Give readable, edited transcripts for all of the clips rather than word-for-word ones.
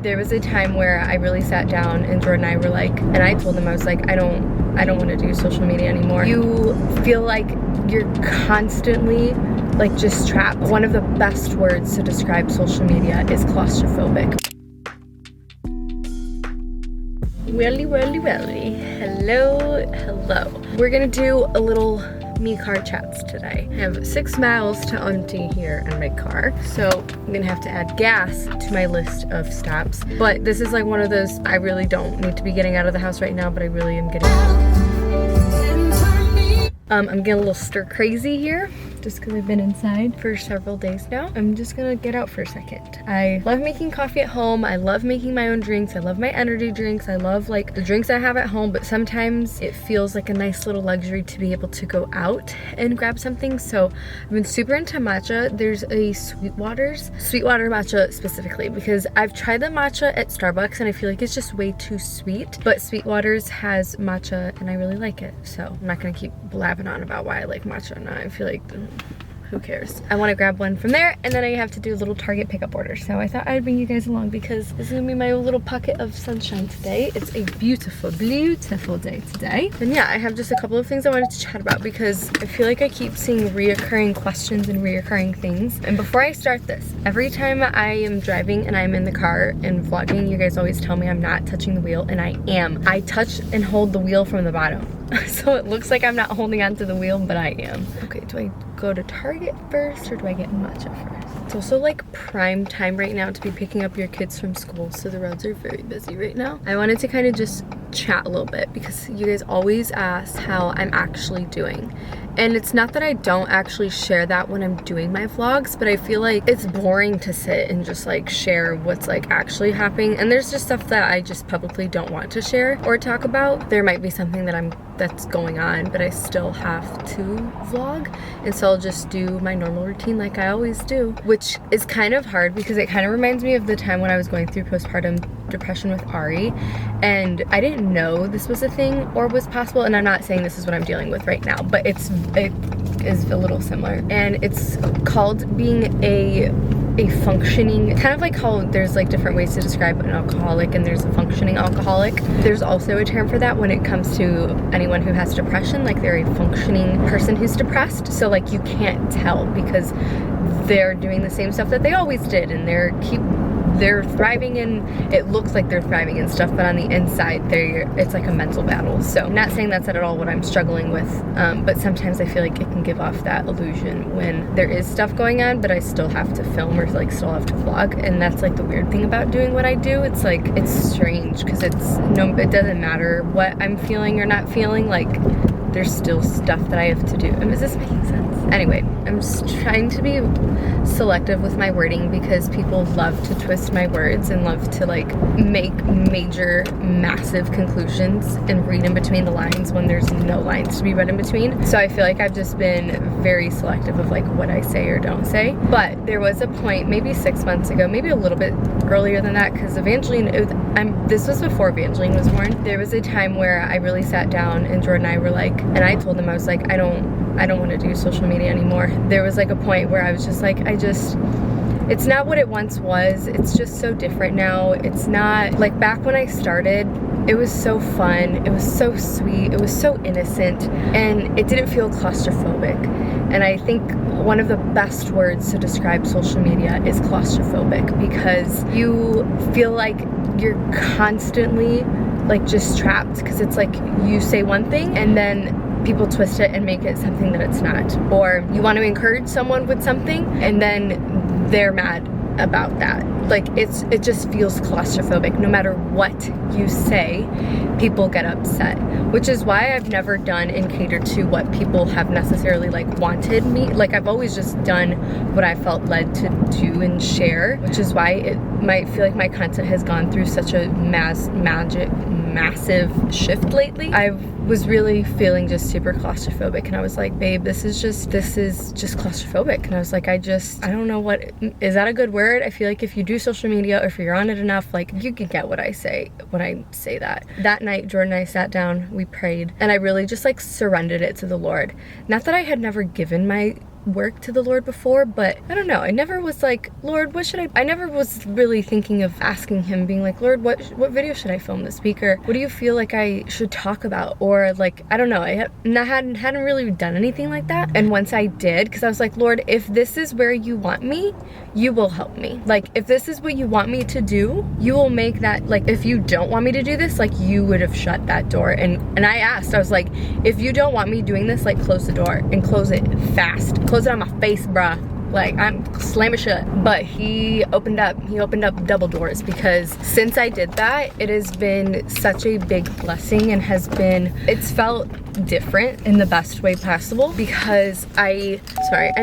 there was a time where I really sat down and Jordan and I were like, and I told him, I was like, I don't want to do social media anymore. You feel like you're constantly like just trapped. One of the best words to describe social media is claustrophobic. Welly. Hello. We're gonna do a little me car chats today. I have 6 miles to empty here in my car, so I'm gonna have to add gas to my list of stops. But this is like one of those, I really don't need to be getting out of the house right now, but I really am getting I'm getting a little stir crazy here just because I've been inside for several days now. I'm just gonna get out for a second. I love making coffee at home. I love making my own drinks. I love my energy drinks. I love like the drinks I have at home, but sometimes it feels like a nice little luxury to be able to go out and grab something. So I've been super into matcha. There's a Sweetwater matcha specifically because I've tried the matcha at Starbucks and I feel like it's just way too sweet, but Sweetwater's has matcha and I really like it. So I'm not gonna keep blabbing on about why I like matcha now. I feel like who cares? I want to grab one from there and then I have to do a little Target pickup order. So I thought I'd bring you guys along because this is gonna be my little pocket of sunshine today. It's a beautiful day today. And yeah, I have just a couple of things I wanted to chat about because I feel like I keep seeing reoccurring questions and reoccurring things. And before I start this, every time I am driving and I'm in the car and vlogging, you guys always tell me I'm not touching the wheel, and I am. I touch and hold the wheel from the bottom. So it looks like I'm not holding onto the wheel, but I am. Okay, do I go to Target first or do I get matcha first? It's also like prime time right now to be picking up your kids from school, so the roads are very busy right now. I wanted to kind of just chat a little bit because you guys always ask how I'm actually doing. And it's not that I don't actually share that when I'm doing my vlogs, but I feel like it's boring to sit and just like share what's like actually happening. And there's just stuff that I just publicly don't want to share or talk about. There might be something that's going on, but I still have to vlog. And so I'll just do my normal routine like I always do, which is kind of hard because it kind of reminds me of the time when I was going through postpartum depression with Ari, and I didn't know this was a thing or was possible. And I'm not saying this is what I'm dealing with right now, but it is a little similar, and it's called being a functioning, kind of like how there's like different ways to describe an alcoholic and there's a functioning alcoholic. There's also a term for that when it comes to anyone who has depression, like they're a functioning person who's depressed. So like you can't tell because they're doing the same stuff that they always did and they're thriving in, it looks like they're thriving in stuff, but on the inside it's like a mental battle. So I'm not saying that's at all what I'm struggling with, but sometimes I feel like it can give off that illusion when there is stuff going on, but I still have to film or like still have to vlog. And that's like the weird thing about doing what I do. It's like, it's strange because it doesn't matter what I'm feeling or not feeling, like there's still stuff that I have to do. Is this making sense? Anyway, I'm just trying to be selective with my wording because people love to twist my words and love to like make major, massive conclusions and read in between the lines when there's no lines to be read in between. So I feel like I've just been very selective of like what I say or don't say. But there was a point maybe 6 months ago, maybe a little bit earlier than that, because Evangeline, this was before Evangeline was born. There was a time where I really sat down and Jordan and I were like, and I told him, I was like, I don't want to do social media anymore. There was like a point where I was just like, it's not what it once was. It's just so different now. It's not like back when I started, it was so fun. It was so sweet. It was so innocent, and it didn't feel claustrophobic. And I think one of the best words to describe social media is claustrophobic because you feel like you're constantly like just trapped because it's like you say one thing and then people twist it and make it something that it's not. Or you want to encourage someone with something and then they're mad about that. Like it just feels claustrophobic. No matter what you say, people get upset, which is why I've never done and catered to what people have necessarily like wanted me. Like I've always just done what I felt led to do and share, which is why it might feel like my content has gone through such a massive shift lately. I was really feeling just super claustrophobic, and I was like, babe, this is just claustrophobic. And I was like, I don't know what, is that a good word? I feel like if you do social media or if you're on it enough, like you can get what I say when I say that. That night, Jordan and I sat down, we prayed, and I really just like surrendered it to the Lord. Not that I had never given my work to the Lord before, but I don't know. I never was like, Lord, what should I never was really thinking of asking him, being like, Lord, what video should I film this week? Or what do you feel like I should talk about? Or like, I don't know. I hadn't really done anything like that. And once I did, because I was like, Lord, if this is where you want me, you will help me. Like, if this is what you want me to do, you will make that, like, if you don't want me to do this, like, you would have shut that door. And I asked, I was like, if you don't want me doing this, like, close the door and close it fast. Close it on my face, bruh. Like, I'm slam it shut. But he opened up double doors, because since I did that, it has been such a big blessing, and it's felt different in the best way possible, because I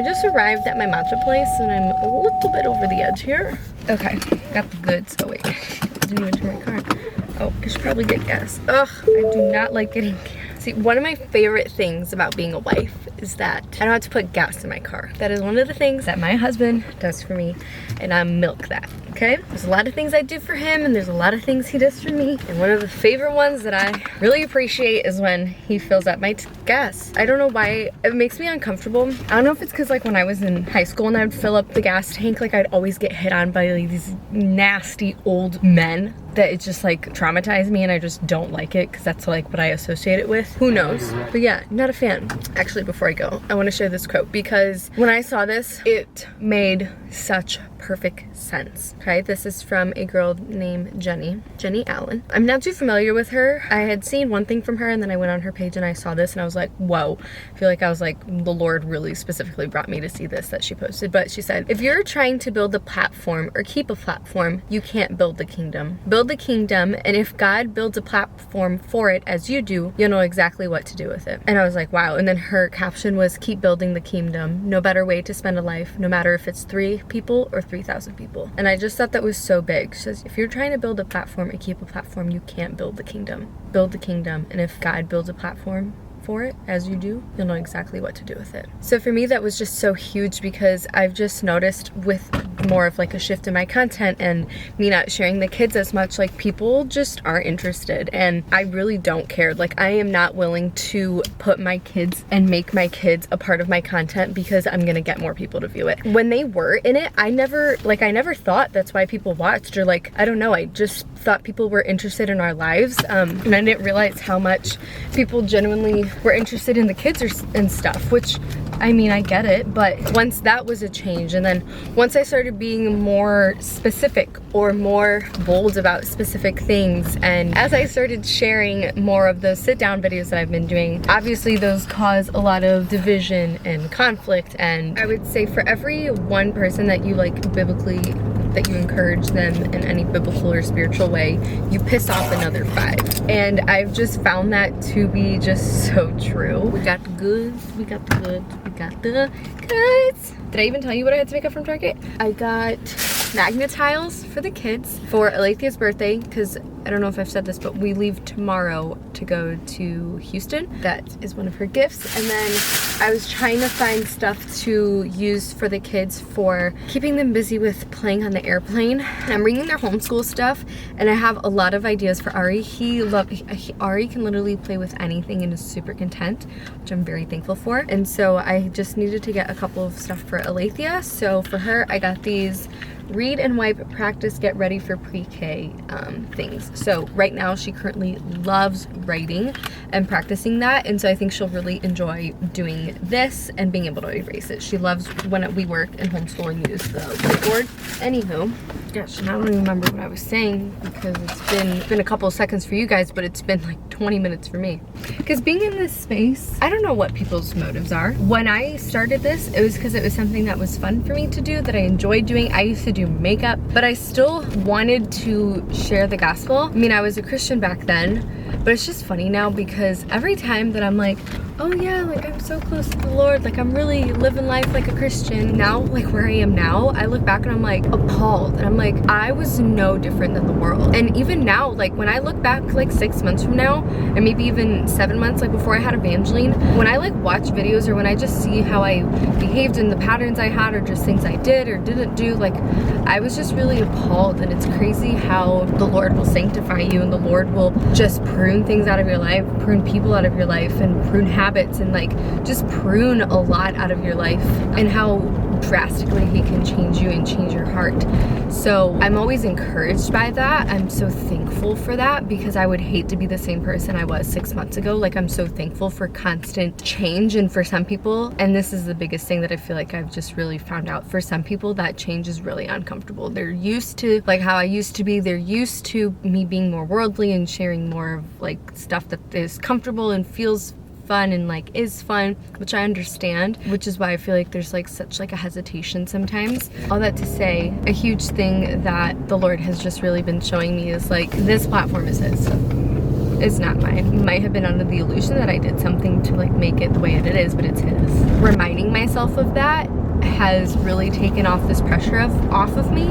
just arrived at my matcha place and I'm a little bit over the edge here. Okay, got the goods. Oh wait, I didn't even turn my car. Oh, I should probably get gas. Ugh, I do not like getting gas. See, one of my favorite things about being a wife is that I don't have to put gas in my car. That is one of the things that my husband does for me, and I milk that, okay? There's a lot of things I do for him, and there's a lot of things he does for me. And one of the favorite ones that I really appreciate is when he fills up my gas. I don't know why, it makes me uncomfortable. I don't know if it's because, like, when I was in high school and I would fill up the gas tank, like, I'd always get hit on by, like, these nasty old men, that it just, like, traumatized me, and I just don't like it, because that's, like, what I associate it with. Who knows? But yeah, not a fan. Actually, before I go, I want to share this quote, because when I saw this, it made such perfect sense. Okay, this is from a girl named Jenny Allen. I'm not too familiar with her. I had seen one thing from her, and then I went on her page and I saw this, and I was like, whoa. I feel like I was like, the Lord really specifically brought me to see this that she posted. But she said, if you're trying to build a platform or keep a platform, you can't build the kingdom. Build the kingdom, and if God builds a platform for it as you do, you'll know exactly what to do with it. And I was like, wow. And then her caption was, keep building the kingdom. No better way to spend a life, no matter if it's 3 people or 3,000 people. And I just thought that was so big. She says, if you're trying to build a platform and keep a platform, you can't build the kingdom. Build the kingdom, and if God builds a platform for it as you do, you'll know exactly what to do with it. So for me, that was just so huge, because I've just noticed with more of like a shift in my content and me not sharing the kids as much, like, people just aren't interested, and I really don't care. Like, I am not willing to put my kids and make my kids a part of my content, because I'm gonna get more people to view it. When they were in it, I never thought that's why people watched, or like, I don't know, I just thought people were interested in our lives, and I didn't realize how much people genuinely were interested in the kids and stuff, which, I mean, I get it, but once that was a change, and then once I started being more specific or more bold about specific things, and as I started sharing more of the sit-down videos that I've been doing, obviously those cause a lot of division and conflict, and I would say for every one person that you like biblically, that you encourage them in any biblical or spiritual way, you piss off another 5. And I've just found that to be just so true. We got the goods, we got the goods, we got the goods. Did I even tell you what I had to pick up from Target? I got magnet tiles for the kids for Alethia's birthday, because I don't know if I've said this, but we leave tomorrow to go to Houston. That is one of her gifts. And then I was trying to find stuff to use for the kids for keeping them busy with playing on the airplane. I'm bringing their homeschool stuff, and I have a lot of ideas for Ari. Ari can literally play with anything and is super content, which I'm very thankful for. And so I just needed to get a couple of stuff for Alethea. So for her, I got these read and wipe, practice, get ready for pre-K things. So right now she currently loves writing and practicing that, and so I think she'll really enjoy doing this and being able to erase it. She loves when we work and homeschool and use the whiteboard. Anywho, gosh, I don't even remember what I was saying, because it's been a couple of seconds for you guys, but it's been like 20 minutes for me. Because being in this space, I don't know what people's motives are. When I started this, it was because it was something that was fun for me to do, that I enjoyed doing. I used to do makeup, but I still wanted to share the gospel. I mean, I was a Christian back then, but it's just funny now, because every time that I'm like, oh yeah, like I'm so close to the Lord, like I'm really living life like a Christian now, like where I am now, I look back and I'm like appalled, and I'm like, I was no different than the world. And even now, like when I look back like 6 months from now, and maybe even 7 months, like before I had Evangeline, when I like watch videos, or when I just see how I behaved and the patterns I had, or just things I did or didn't do, like I was just really appalled. And it's crazy how the Lord will sanctify you, and the Lord will just prune things out of your life, prune people out of your life, and prune habits habits and like just prune a lot out of your life, and how drastically he can change you and change your heart. So I'm always encouraged by that. I'm so thankful for that, because I would hate to be the same person I was 6 months ago. Like, I'm so thankful for constant change. And for some people, and this is the biggest thing that I feel like I've just really found out, for some people that change is really uncomfortable. They're used to like how I used to be. They're used to me being more worldly and sharing more of like stuff that is comfortable and feels fun and like is fun, which I understand, which is why I feel like there's like such like a hesitation sometimes. All that to say, a huge thing that the Lord has just really been showing me is like, this platform is his. It's not mine. Might have been under the illusion that I did something to like make it the way it is, but it's his. Reminding myself of that has really taken off this pressure off of me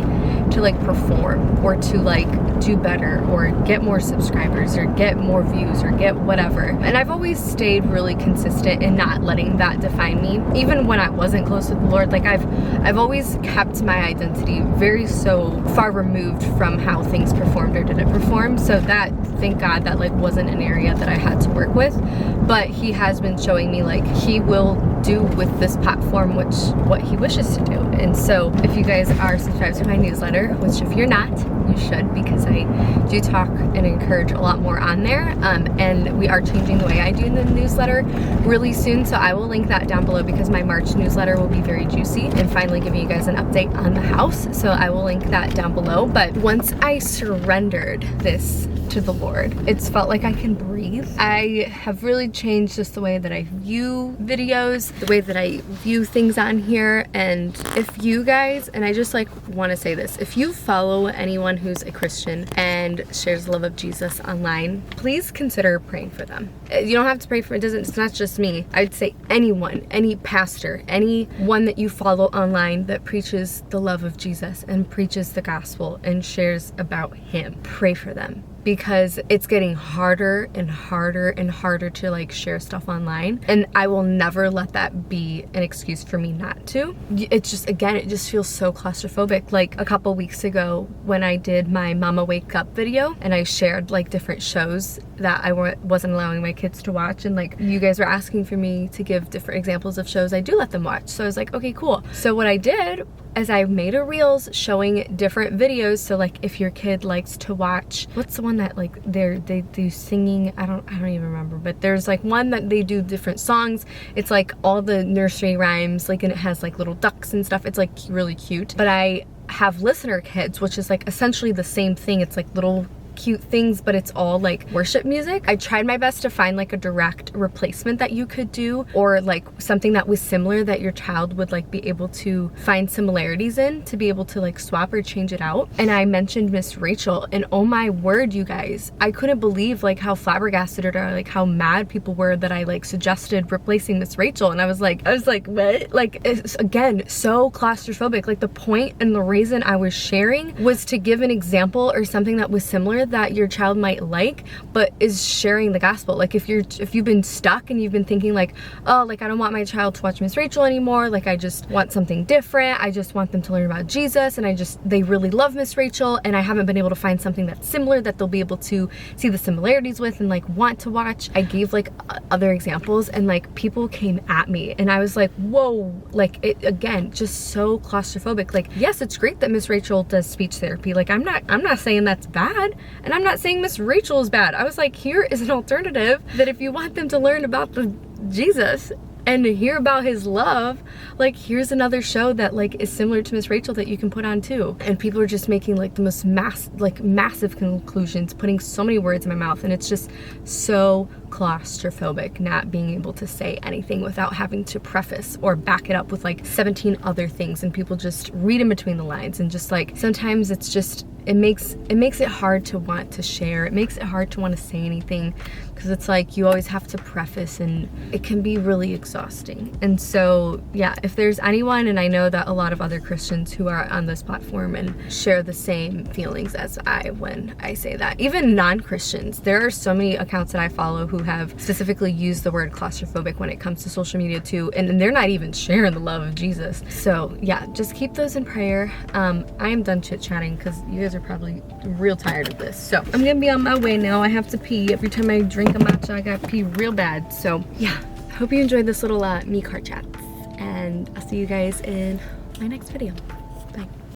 to like perform or to like do better or get more subscribers or get more views or get whatever. And I've always stayed really consistent in not letting that define me. Even when I wasn't close with the Lord, like I've always kept my identity very so far removed from how things performed or didn't perform. So that, thank God, that like wasn't an area that I had to work with. But he has been showing me like he will do with this platform what he wishes to do. And so if you guys are subscribed to my newsletter, which if you're not, you should, because I do talk and encourage a lot more on there, and we are changing the way I do the newsletter really soon, so I will link that down below, because my March newsletter will be very juicy and finally giving you guys an update on the house, so I will link that down below. But once I surrendered this to the Lord, it's felt like I can breathe. I have really changed just the way that I view videos, the way that I view things on here. And if you guys, and I just like want to say this, if you follow anyone who's a Christian and shares the love of Jesus online, please consider praying for them. You don't have to pray for it's not just me. I'd say anyone, any pastor, anyone that you follow online that preaches the love of Jesus and preaches the gospel and shares about him, pray for them. Because it's getting harder and harder and harder to like share stuff online, and I will never let that be an excuse for me not to. It's just, again, it just feels so claustrophobic. Like a couple weeks ago when I did my Mama Wake Up video and I shared like different shows that I wasn't allowing my kids to watch, and like you guys were asking for me to give different examples of shows I do let them watch. So I was like, okay, cool. So what I did is I made a reels showing different videos. So like if your kid likes to watch, what's the one that like they do singing, I don't even remember, but there's like one that they do different songs. It's like all the nursery rhymes, like, and it has like little ducks and stuff. It's like really cute. But I have listener kids, which is like essentially the same thing. It's like little cute things, but it's all like worship music. I tried my best to find like a direct replacement that you could do, or like something that was similar that your child would like be able to find similarities in, to be able to like swap or change it out. And I mentioned Miss Rachel, and oh my word, you guys, I couldn't believe like how flabbergasted or like how mad people were that I like suggested replacing Miss Rachel. And I was like, what? Like, it's, again, so claustrophobic. Like the point and the reason I was sharing was to give an example or something that was similar that your child might like, but is sharing the gospel. Like if you've been stuck and you've been thinking like, oh, like I don't want my child to watch Miss Rachel anymore, like I just want something different, I just want them to learn about Jesus, and they really love Miss Rachel, and I haven't been able to find something that's similar that they'll be able to see the similarities with and like want to watch. I gave like other examples, and like people came at me, and I was like, whoa, like it, again, just so claustrophobic. Like, yes, it's great that Miss Rachel does speech therapy. Like I'm not saying that's bad. And I'm not saying Miss Rachel is bad. I was like, here is an alternative that if you want them to learn about the Jesus and to hear about his love, like here's another show that like is similar to Miss Rachel that you can put on too. And people are just making like the most massive conclusions, putting so many words in my mouth, and it's just so claustrophobic not being able to say anything without having to preface or back it up with like 17 other things, and people just read in between the lines, and just like sometimes it's just it makes it hard to want to share. It makes it hard to want to say anything, because it's like you always have to preface, and it can be really exhausting. And so yeah, if there's anyone, and I know that a lot of other Christians who are on this platform and share the same feelings as I when I say that, even non-Christians, there are so many accounts that I follow who have specifically used the word claustrophobic when it comes to social media too, and they're not even sharing the love of Jesus. So yeah, just keep those in prayer. I am done chit-chatting because you guys are probably real tired of this. So I'm gonna be on my way now. I have to pee. Every time I drink a matcha, I gotta pee real bad. So yeah, hope you enjoyed this little me car chats, and I'll see you guys in my next video.